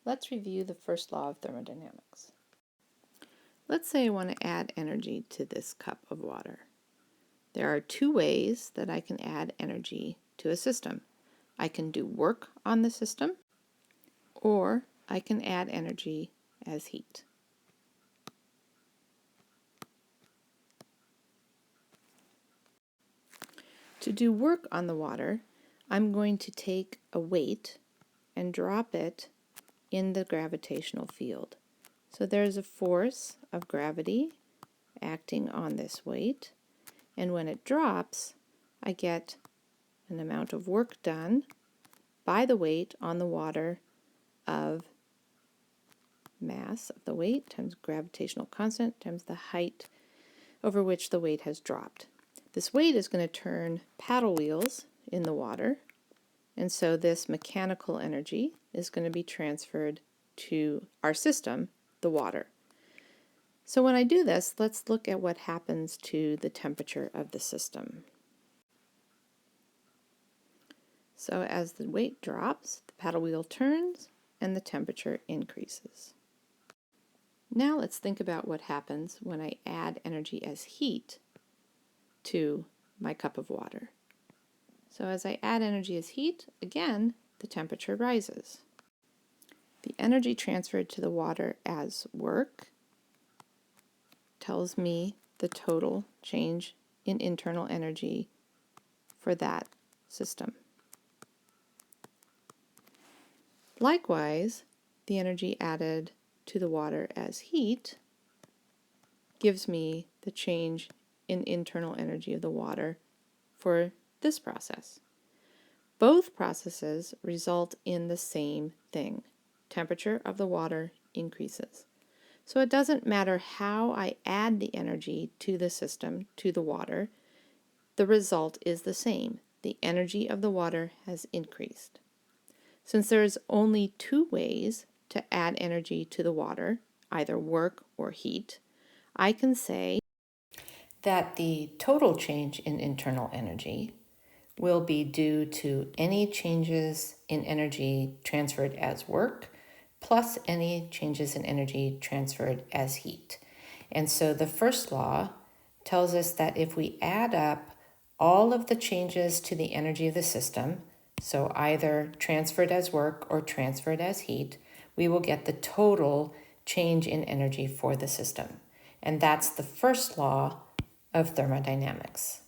Let's review the first law of thermodynamics. Let's say I want to add energy to this cup of water. There are two ways that I can add energy to a system. I can do work on the system, or I can add energy as heat. To do work on the water, I'm going to take a weight and drop it in the gravitational field. So there's a force of gravity acting on this weight, and when it drops, I get an amount of work done by the weight on the water of mass of the weight times gravitational constant times the height over which the weight has dropped. This weight is going to turn paddle wheels in the water, and so this mechanical energy is going to be transferred to our system, the water. So when I do this, let's look at what happens to the temperature of the system. So as the weight drops, the paddle wheel turns and the temperature increases. Now let's think about what happens when I add energy as heat to my cup of water. So as I add energy as heat, again, the temperature rises. The energy transferred to the water as work tells me the total change in internal energy for that system. Likewise, the energy added to the water as heat gives me the change in internal energy of the water for this process. Both processes result in the same thing. Temperature of the water increases. So it doesn't matter how I add the energy to the system, to the water, the result is the same. The energy of the water has increased. Since there's only two ways to add energy to the water, either work or heat, I can say that the total change in internal energy will be due to any changes in energy transferred as work plus any changes in energy transferred as heat. And so the first law tells us that if we add up all of the changes to the energy of the system, so either transferred as work or transferred as heat, we will get the total change in energy for the system. And that's the first law of thermodynamics.